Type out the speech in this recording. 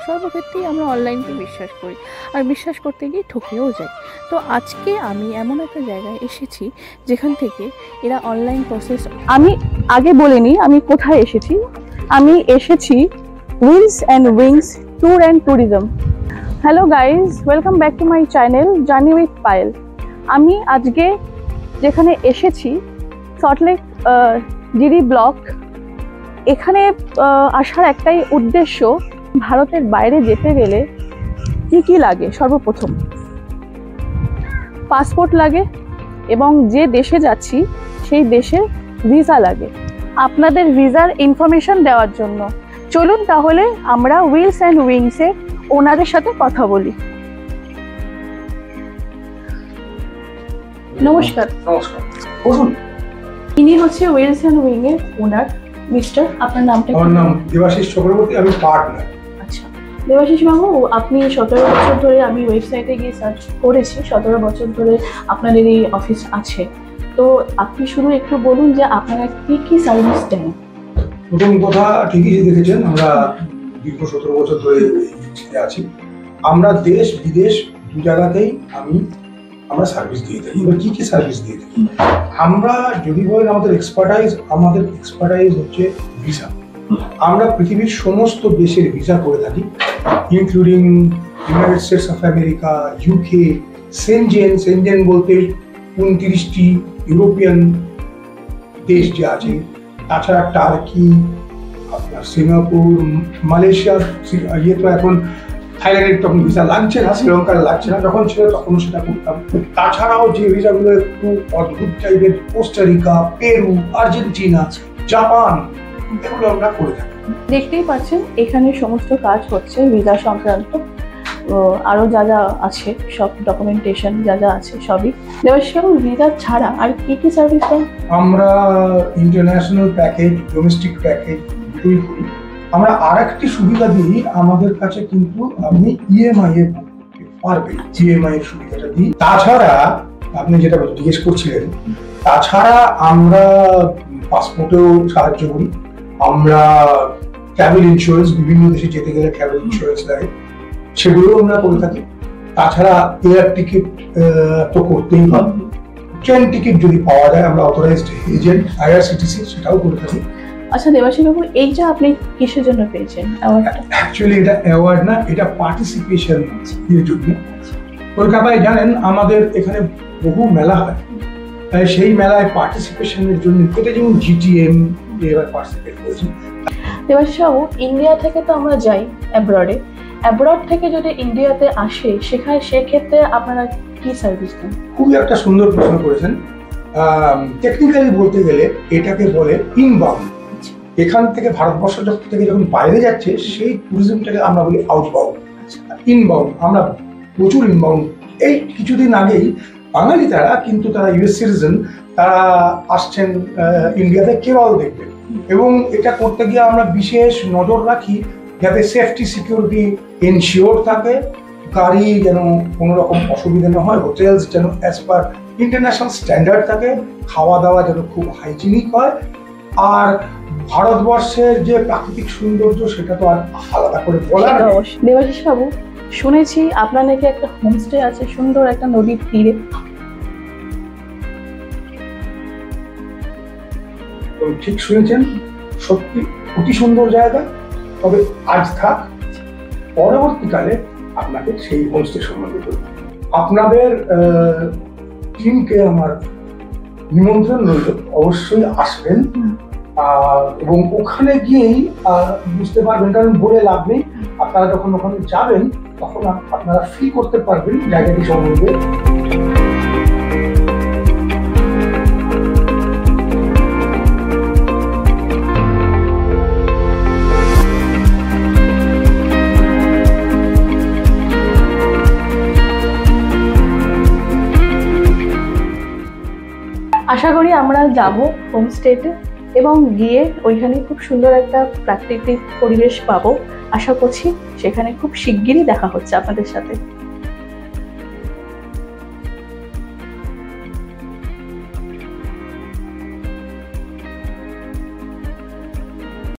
সর্বক্ষেত্রেই আমরা অনলাইনকে বিশ্বাস করি, আর বিশ্বাস করতে গিয়ে ঠকেও যাই। তো আজকে আমি এমন একটা জায়গায় এসেছি যেখান থেকে এরা অনলাইন প্রসেস, আমি আগে বলিনি আমি কোথায় এসেছি। আমি এসেছি wheels and wings tour and tourism. Hello guys, welcome back to my channel journey with Payel. আমি আজকে যেখানে এসেছি সল্টলেক জিডি ব্লক, এখানে আসার একটাই উদ্দেশ্য, ভারতের বাইরে যেতে গেলে কি লাগে। সর্বপ্রথম পাসপোর্ট লাগে এবং যে দেশে যাচ্ছি সেই দেশের ভিসা লাগে। আপনাদের ভিসার ইনফরমেশন দেওয়ার জন্য চলুন তাহলে আমরা উইলস অ্যান্ড উইংসের ওনারের সাথে কথা বলি। নমস্কার। নমস্কার, বলুন। ইনি হচ্ছে উইলস অ্যান্ড উইং এর ওনার। মিস্টার, আপনার নামটা? আমার নাম দেবাশিস চক্রবর্তী, আমি পার্টনার। আচ্ছা দেবাশিস বাবু, আপনি 17 বছর ধরে, আমি ওয়েবসাইটে গিয়ে সার্চ করেছি, 17 বছর ধরে আপনাদের এই অফিস আছে। তো আপনি শুধু একটু বলুন যে আপনারা কি সার্ভিস দেন। প্রথম কথা ঠিকই দেখেছেন, আমরা দীর্ঘ 17 বছর ধরে আছি। আমরা দেশ বিদেশ দু জায়গাতেই আমরা সার্ভিস দিয়ে থাকি। এবার কি সার্ভিস দিয়ে থাকি আমরা, যদি বলেন আমাদের এক্সপার্টাইজ হচ্ছে ভিসা। আমরা পৃথিবীর সমস্ত দেশের ভিসা করে থাকি, including United States of America, UK, Schengen বলতে 29টি ইউরোপিয়ান দেশ যে আছে, তাছাড়া টার্কি, আপনার সিঙ্গাপুর, মালয়েশিয়া, ইয়ে তো এখন থাইল্যান্ডের তখন ভিসা লাগছে না, শ্রীলঙ্কার লাগছে না, যখন ছিল তখন সেটা করতাম। তাছাড়াও যে ভিসাগুলো একটু অদ্ভুত টাইপের, কোস্টারিকা, পেরু, আর্জেন্টিনা, জাপান, এগুলো আমরা করে থাকি। দেখতেই পাচ্ছেন এখানে সমস্ত কাজ হচ্ছে ভিসা সংক্রান্ত, আরো যা যা আছে সব ডকুমেন্টেশন যা যা আছে সবই। দেবাশিস বাবু, ভিসা ছাড়া আর কি সার্ভিস দেন? আমরা ইন্টারন্যাশনাল প্যাকেজ, ডোমেস্টিক প্যাকেজ দুটোই করি। আমরা আরেকটি সুবিধা দিই, আমাদের কাছে কিন্তু আপনি ইএমআই এ করতে পারবেন, ইএমআই এর সুবিধাটা দিই। তাছাড়া আপনি যেটা জিজ্ঞেস করছিলেন, তাছাড়া আমরা পাসপোর্টেও সাহায্য করি। আমরা ট্রাভেল ইন্স্যুরেন্স, বিভিন্ন দেশে যেতে গেলে ট্রাভেল ইন্স্যুরেন্স লাগে, সেগুলোও আমরা করে থাকি। তাছাড়া এয়ার টিকিট তো করতেই হয়, ট্রেন টিকিট যদি পাওয়া যায়, আমরা অথরাইজড এজেন্ট আইআরসিটিসি, সেটাও করে থাকি। আচ্ছা দেবাশিস বাবু, এইটা আপনি কিসের জন্য পেয়েছেন অ্যাওয়ার্ডটা? অ্যাকচুয়ালি এটা অ্যাওয়ার্ড না, এটা পার্টিসিপেশন এর জন্য। কলকাতায় জানেন আমাদের এখানে বহু মেলা হয়, তাই সেই মেলায় পার্টিসিপেশনের জন্য এটা যেমন জিটিএম এবার পার্টিসিপেট করেছি। দেবাশিস বাবু, ইন্ডিয়া থেকে তো আমরা যাই অ্যাব্রড থেকে যদি ইন্ডিয়াতে আসে, সেক্ষেত্রে আপনারা কি সার্ভিস দেন? খুবই একটা সুন্দর প্রশ্ন করেছেন। টেকনিক্যালি বলতে গেলে এটাকে বলে ইনবাউন্ড। এখান থেকে ভারতবর্ষ থেকে যখন বাইরে যাচ্ছে, সেই ট্যুরিজমটাকে আমরা বলি আউটবাউন্ড। ইনবাউন্ড আমরা প্রচুর ইনবাউন্ড। এই কিছুদিন আগেই বাঙালি তারা, কিন্তু তারা ইউএস সিটিজেন, তারা আসছেন ইন্ডিয়াতে কেরল দেখবে, এবং এটা করতে গিয়ে আমরা বিশেষ নজর রাখি যাতে সেফটি সিকিউরিটি এনশিওর থাকে, গাড়ি যেন কোনো রকম অসুবিধা না হয়, হোটেলস যেন অ্যাজ পার ইন্টারন্যাশনাল স্ট্যান্ডার্ড থাকে, খাওয়া দাওয়া যেন খুব হাইজিনিক হয়। আর ভারতবর্ষের যে প্রাকৃতিক সৌন্দর্য, সেটা তো আর আলাদা করে বলার নেই। দেবাশিস বাবু, শুনেছি আপনার নাকি একটা হোমস্টে আছে সুন্দর একটা নদীর তীরে। ঠিক শুনেছেন, সত্যি অতি সুন্দর জায়গা। তবে আজ থাক, পরবর্তীকালে আপনাকে সেই হোমস্টে সম্বন্ধে বলব। আপনাদের টিমকে আমার নিমন্ত্রণ রইল, অবশ্যই আসবেন। এবং ওখানে গিয়েই বুঝতে পারবেন, কারণ বলে লাভ নেই, আপনারা যখন ওখানে যাবেন তখন আপনারা ফিল করতে পারবেন জায়গাটি সম্বন্ধে। আশা করি আমরা যাব হোমস্টেতে এবং গিয়ে ওইখানে খুব সুন্দর একটা প্রাকৃতিক পরিবেশ পাবো। আশা করছি সেখানে খুব শিগগিরই দেখা হচ্ছে আপনাদের সাথে।